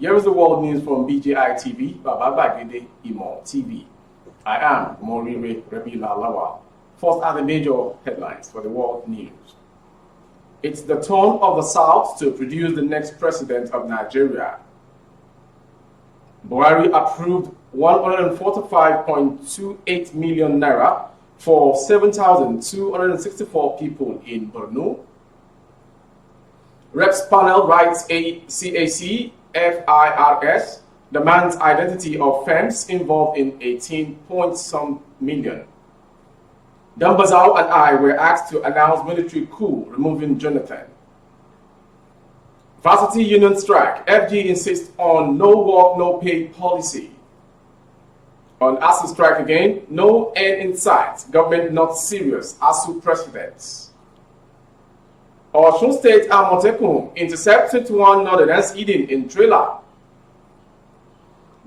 Here is the world news from BJI TV, Baba Bagede Imo TV. I am Morire Rebila Lawa. First are the major headlines for the world news. It's the turn of the South to produce the next president of Nigeria. Buhari approved 145.28 million naira for 7,264 people in Borno. Reps panel writes a CAC FIRS demands identity of firms involved in 18-point-some million. Dambazao and I were asked to announce military coup removing Jonathan. Varsity union strike. FG insists on no work, no pay policy. On ASUU strike again, no end in sight. Government not serious. ASUU presidents. Osun State Amotekun intercepted one northerners hidden in trailer.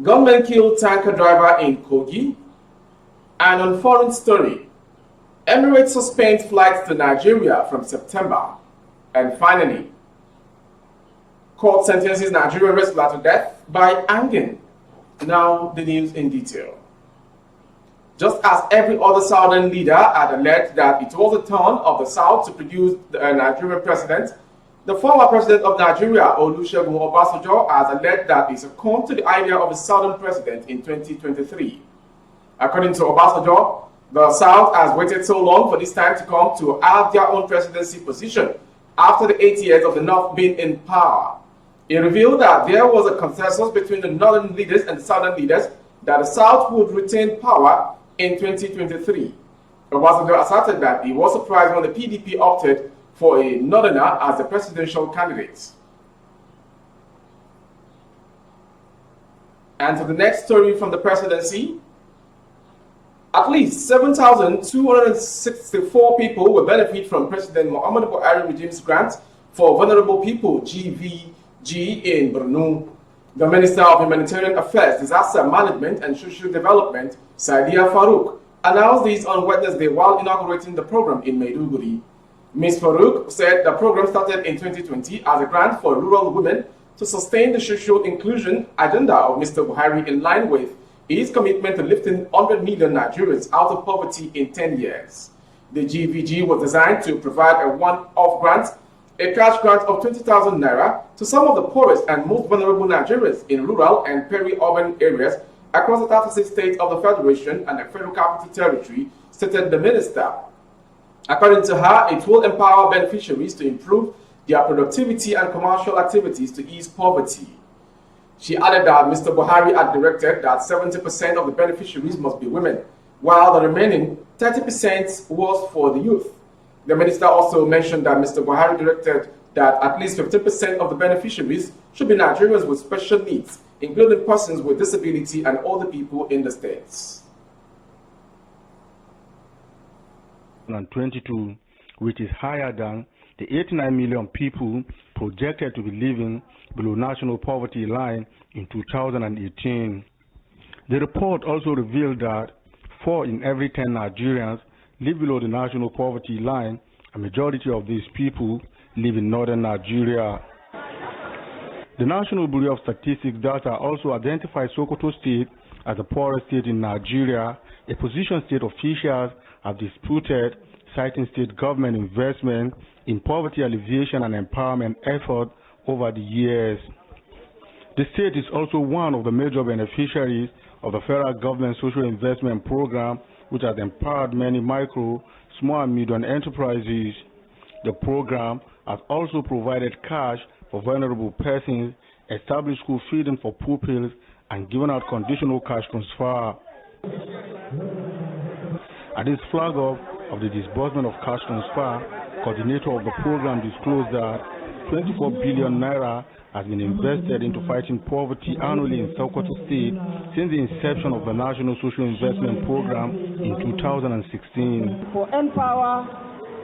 Gunmen killed tanker driver in Kogi. And on foreign story, Emirates suspends flights to Nigeria from September. And finally, court sentences Nigerian wrestler to death by hanging. Now the news in detail. Just as every other Southern leader had alleged that it was the turn of the South to produce a Nigerian president, the former president of Nigeria, Olusegun Obasanjo, has alleged that he succumbed to the idea of a Southern president in 2023. According to Obasanjo, the South has waited so long for this time to come to have their own presidency position after the 8 years of the North being in power. He revealed that there was a consensus between the Northern leaders and the Southern leaders that the South would retain power in 2023. Obasanjo asserted that he was surprised when the PDP opted for a Northerner as the presidential candidate. And to the next story from the presidency, at least 7,264 people will benefit from President Muhammadu Buhari regime's grant for vulnerable people, GVG, in Borno. The Minister of Humanitarian Affairs, Disaster Management and Social Development, Saidia Farouk, announced this on Wednesday while inaugurating the program in Maiduguri. Ms. Farouk said the program started in 2020 as a grant for rural women to sustain the social inclusion agenda of Mr. Buhari in line with his commitment to lifting 100 million Nigerians out of poverty in 10 years. The GVG was designed to provide a one-off grant, a cash grant of 20,000 naira to some of the poorest and most vulnerable Nigerians in rural and peri-urban areas across the 36 states of the Federation and the Federal Capital Territory, stated the minister. According to her, it will empower beneficiaries to improve their productivity and commercial activities to ease poverty. She added that Mr. Buhari had directed that 70% of the beneficiaries must be women, while the remaining 30% was for the youth. The minister also mentioned that Mr. Buhari directed that at least 50% of the beneficiaries should be Nigerians with special needs, including persons with disability and other people in the states. 22, which is higher than the 89 million people projected to be living below national poverty line in 2018. The report also revealed that 4 in every 10 Nigerians live below the national poverty line. A majority of these people live in northern Nigeria. The National Bureau of Statistics data also identifies Sokoto State as the poorest state in Nigeria, a position state officials have disputed, citing state government investment in poverty alleviation and empowerment effort over the years. The state is also one of the major beneficiaries of the federal government social investment program, which has empowered many micro, small and medium enterprises. The program has also provided cash for vulnerable persons, established school feeding for pupils, and given out conditional cash transfer. At this flag off of the disbursement of cash transfer, coordinator of the program disclosed that 24 billion naira has been invested into fighting poverty annually in Sokoto State since the inception of the National Social Investment Program in 2016. For Empower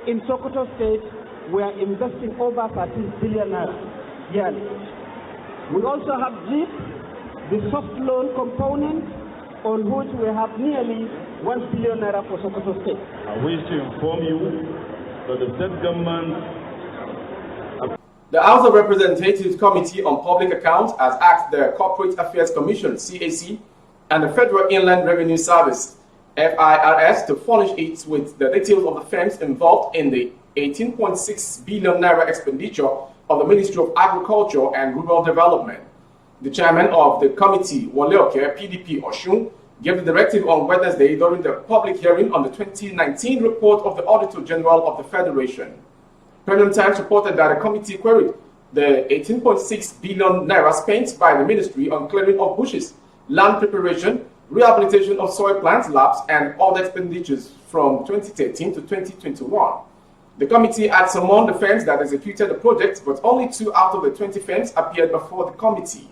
in Sokoto State, we are investing over 13 billion naira yearly. We also have JIP, the soft loan component, on which we have nearly 1 billion naira for Sokoto State. I wish to inform you that the state government. The House of Representatives Committee on Public Accounts has asked the Corporate Affairs Commission, CAC, and the Federal Inland Revenue Service, FIRS, to furnish it with the details of the firms involved in the 18.6 billion naira expenditure of the Ministry of Agriculture and Rural Development. The chairman of the committee, Waleoke, PDP Oshun, gave the directive on Wednesday during the public hearing on the 2019 report of the Auditor General of the Federation. Premium Times reported that the committee queried the 18.6 billion naira spent by the ministry on clearing of bushes, land preparation, rehabilitation of soil plant labs, and other expenditures from 2013 to 2021. The committee had summoned the firms that executed the project, but only 2 out of the 20 firms appeared before the committee.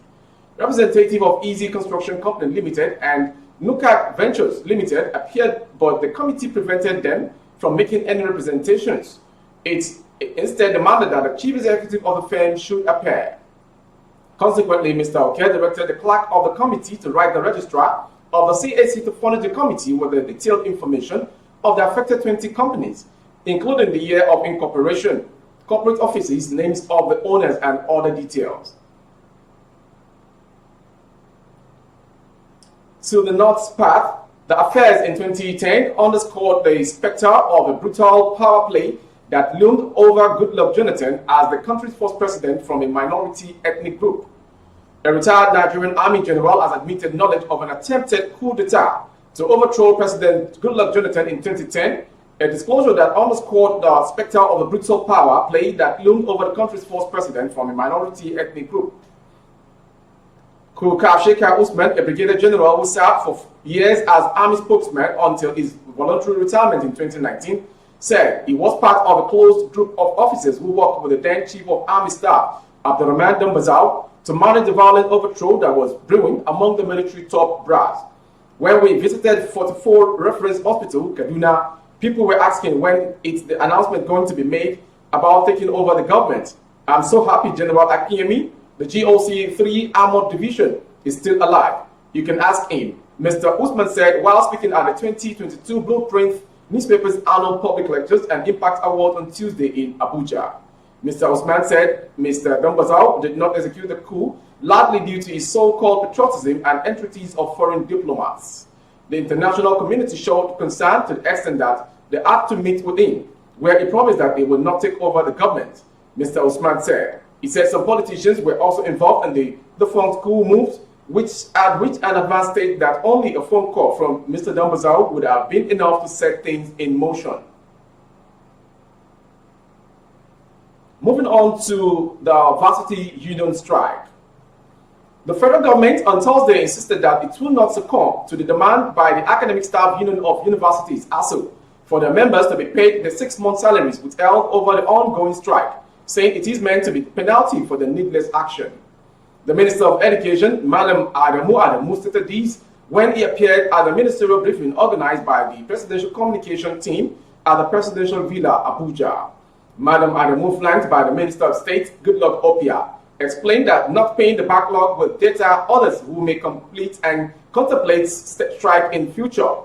Representative of Easy Construction Company Limited and Nuka Ventures Limited appeared, but the committee prevented them from making any representations. It instead demanded that the chief executive of the firm should appear. Consequently, Mr. Oke directed the clerk of the committee to write the registrar of the CAC to furnish the committee with the detailed information of the affected 20 companies, including the year of incorporation, corporate offices, names of the owners, and other details. To the North's path, the affairs in 2010 underscored the specter of a brutal power play that loomed over Goodluck Jonathan as the country's first president from a minority ethnic group. A retired Nigerian Army general has admitted knowledge of an attempted coup d'etat to overthrow President Goodluck Jonathan in 2010, a disclosure that underscored the specter of the brutal power play that loomed over the country's first president from a minority ethnic group. Sheikh Usman, a brigadier general who served for years as army spokesman until his voluntary retirement in 2019, said he was part of a closed group of officers who worked with the then Chief of Army Staff, Abdurrahman Dambazau, to manage the violent overthrow that was brewing among the military top brass. When we visited 44 Reference Hospital, Kaduna, people were asking when is the announcement going to be made about taking over the government. I'm so happy General Akinyemi, the GOC 3 Armored Division, is still alive. You can ask him. Mr. Usman said while speaking at the 2022 Blueprint newspaper's annual public lectures and impact award on Tuesday in Abuja. Mr. Usman said Mr. Dambazau did not execute the coup, largely due to his so-called patriotism and entreaties of foreign diplomats. The international community showed concern to the extent that they had to meet with him, where he promised that they would not take over the government. Mr. Usman said. He said some politicians were also involved in the defunct coup moves, which had reached an advanced state that only a phone call from Mr. Dambazau would have been enough to set things in motion. Moving on to the varsity union strike. The federal government on Thursday insisted that it will not succumb to the demand by the Academic Staff Union of Universities, ASUU, for their members to be paid the 6-month salaries withheld over the ongoing strike, saying it is meant to be penalty for the needless action. The Minister of Education, Madam Adamu, stated this when he appeared at the ministerial briefing organized by the Presidential Communication Team at the Presidential Villa, Abuja. Madam Adamu, flanked by the Minister of State, Goodluck Opia, explained that not paying the backlog will deter others who may complete and contemplate strike in future.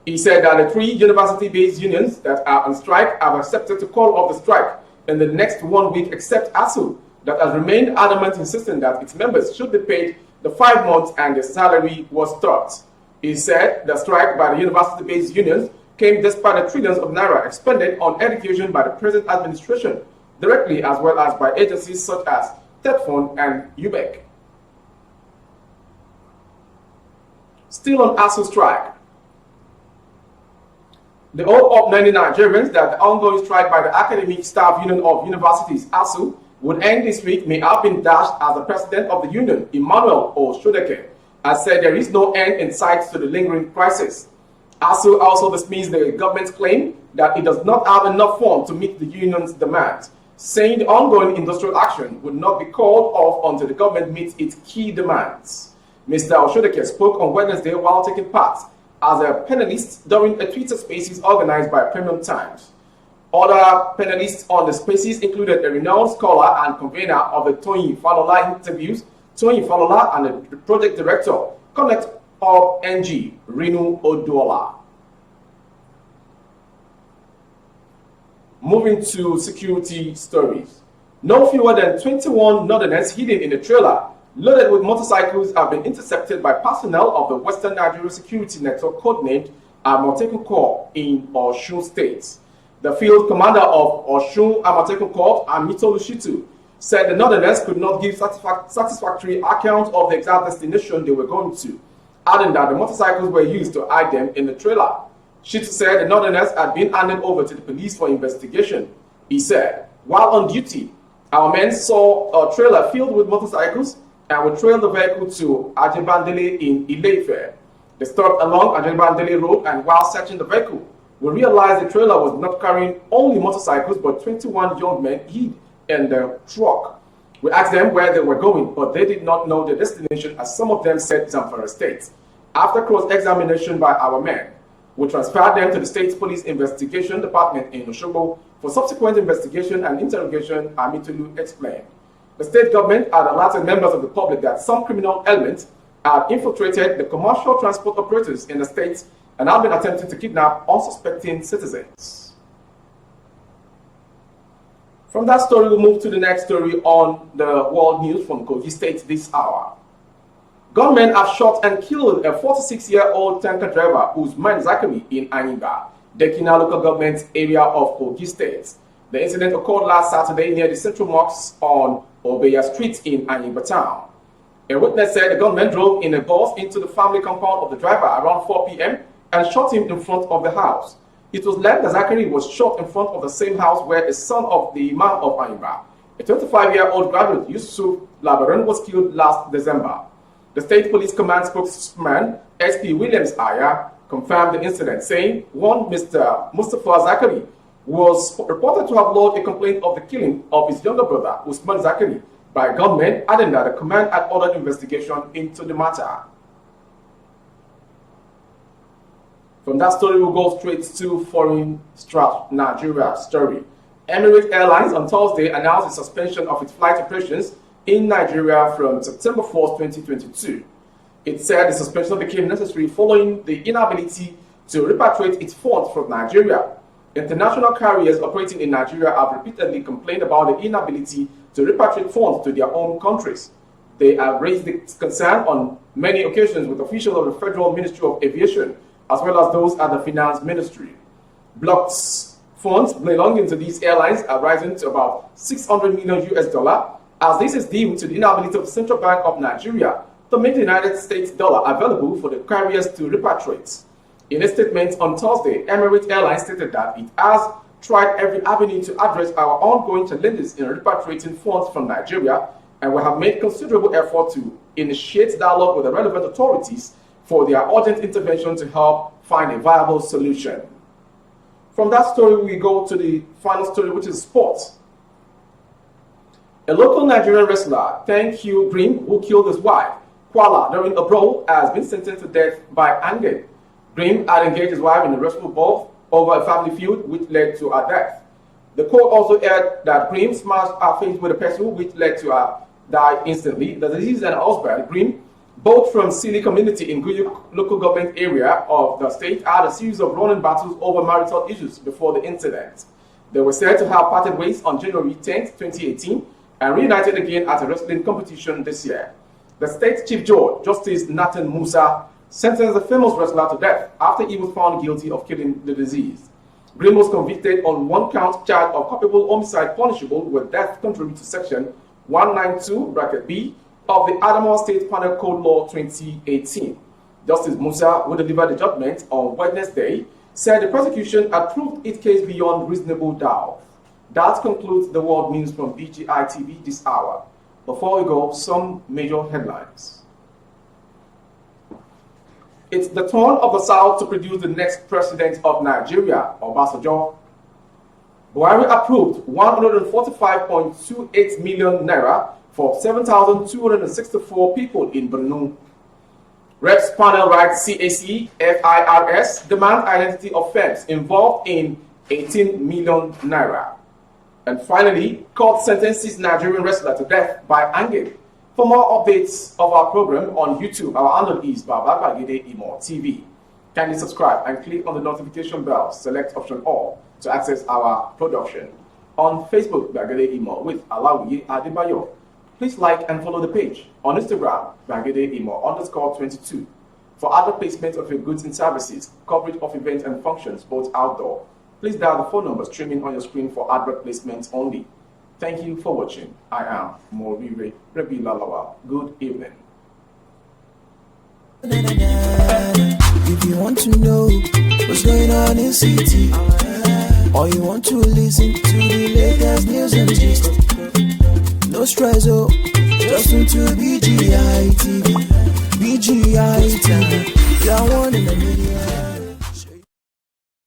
He said that the 3 university-based unions that are on strike have accepted to call off the strike in the next 1 week, except ASUU, that has remained adamant, insisting that its members should be paid the 5 months and their salary was stopped. He said the strike by the university-based unions came despite the trillions of naira expended on education by the present administration, directly as well as by agencies such as TETFund and UBEC. Still on ASUU strike. The hope of many Nigerians that the ongoing strike by the Academic Staff Union of Universities, ASUU, would end this week may have been dashed as the president of the union, Emmanuel Oshodeke, has said there is no end in sight to the lingering crisis. ASUU also dismissed the government's claim that it does not have enough funds to meet the union's demands, saying the ongoing industrial action would not be called off until the government meets its key demands. Mr. Oshodeke spoke on Wednesday while taking part as a panelist during a Twitter Spaces organized by Premium Times. Other panelists on the Spaces included a renowned scholar and convener of the Toyin Falola interviews, Toyin Falola, and the project director, Connect of NG, Rinu Oduola. Moving to security stories. No fewer than 21 northerners hidden in a trailer loaded with motorcycles have been intercepted by personnel of the Western Nigeria Security Network codenamed Amotekun Corps in Osun State. The field commander of Osun Amotekun Corps, Amitolu Shitu, said the northerners could not give satisfactory account of the exact destination they were going to, adding that the motorcycles were used to hide them in the trailer. Shitu said the northerners had been handed over to the police for investigation. He said, while on duty, our men saw a trailer filled with motorcycles and we trailed the vehicle to Ajibandele in Ile-Ife. They stopped along Ajibandele Road, and while searching the vehicle, we realized the trailer was not carrying only motorcycles but 21 young men hid in the truck. We asked them where they were going, but they did not know the destination, as some of them said Zamfara State. After cross-examination by our men, we transferred them to the State Police Investigation Department in Osogbo for subsequent investigation and interrogation, Amitolu explained. The state government had alerted members of the public that some criminal elements had infiltrated the commercial transport operators in the state and had been attempting to kidnap unsuspecting citizens. From that story, we'll move to the next story on the world news from Kogi State this hour. Gunmen have shot and killed a 46-year-old tanker driver Usman Zakari in Anyimba, Dekina local government area of Kogi State. The incident occurred last Saturday near the Central Mosque on Obeya Street in Anyimba town. A witness said the gunman drove in a bus into the family compound of the driver around 4 p.m. and shot him in front of the house. It was learned that Zakari was shot in front of the same house where a son of the Imam of Anyimba, a 25-year-old graduate Yusuf Labaran, was killed last December. The State Police Command spokesman, SP Williams Aya, confirmed the incident, saying one Mr. Mustafa Zakari was reported to have lodged a complaint of the killing of his younger brother, Usman Zakari, by gunmen, adding that the command had ordered investigation into the matter. From that story, we'll go straight to foreign Nigeria story. Emirates Airlines on Thursday announced the suspension of its flight operations in Nigeria from September 4, 2022. It said the suspension became necessary following the inability to repatriate its funds from Nigeria. International carriers operating in Nigeria have repeatedly complained about the inability to repatriate funds to their own countries. They have raised this concern on many occasions with officials of the Federal Ministry of Aviation, as well as those at the Finance Ministry. Blocked funds belonging to these airlines are rising to about $600 million, as this is due to the inability of the Central Bank of Nigeria to make the United States dollar available for the carriers to repatriate. In a statement on Thursday, Emirates Airlines stated that it has tried every avenue to address our ongoing challenges in repatriating funds from Nigeria, and we have made considerable effort to initiate dialogue with the relevant authorities for their urgent intervention to help find a viable solution. From that story, we go to the final story, which is sports. A local Nigerian wrestler, Gùnm, who killed his wife, Kuala, during a brawl, has been sentenced to death by hanging. Gùnm had engaged his wife in a wrestle bout over a family feud, which led to her death. The court also heard that Gùnm smashed her face with a pestle, which led to her die instantly. The deceased and her husband, Gùnm, both from Sili community in Gùnm local government area of the state, had a series of running battles over marital issues before the incident. They were said to have parted ways on January 10, 2018, and reunited again at a wrestling competition this year. The state chief judge, Justice Nathan Musa, sentenced the famous wrestler to death after he was found guilty of killing the deceased. Gùnm was convicted on one count charge of culpable homicide punishable with death contrary to section 192(b) of the Adamawa State Penal Code Law 2018. Justice Musa, who delivered the judgment on Wednesday, said the prosecution had proved its case beyond reasonable doubt. That concludes the world news from BGI TV this hour. Before we go, some major headlines. It's the turn of the South to produce the next president of Nigeria, Obasanjo. Buhari approved 145.28 million naira for 7,264 people in Borno. Reps panel writes CAC FIRS demand identity of firms involved in 18 million naira. And finally, court sentences Nigerian wrestler to death by hanging. For more updates of our program on YouTube, our handle is Baba Bagide Imo TV. Kindly subscribe and click on the notification bell. Select option all to access our production. On Facebook, Bagede Imo with Alawi Adebayo. Please like and follow the page. On Instagram, Bagede Imo _22. For other placements of your goods and services, coverage of events and functions, both outdoor, please dial the phone number streaming on your screen for advert placements only. Thank you for watching. I am Morire Rebi Lalawa. Good evening. If you want to know what's going on in city, or you want to listen to the latest news and gist, no stress, oh, just tune to BGI TV. BGI TV, you're one in a million.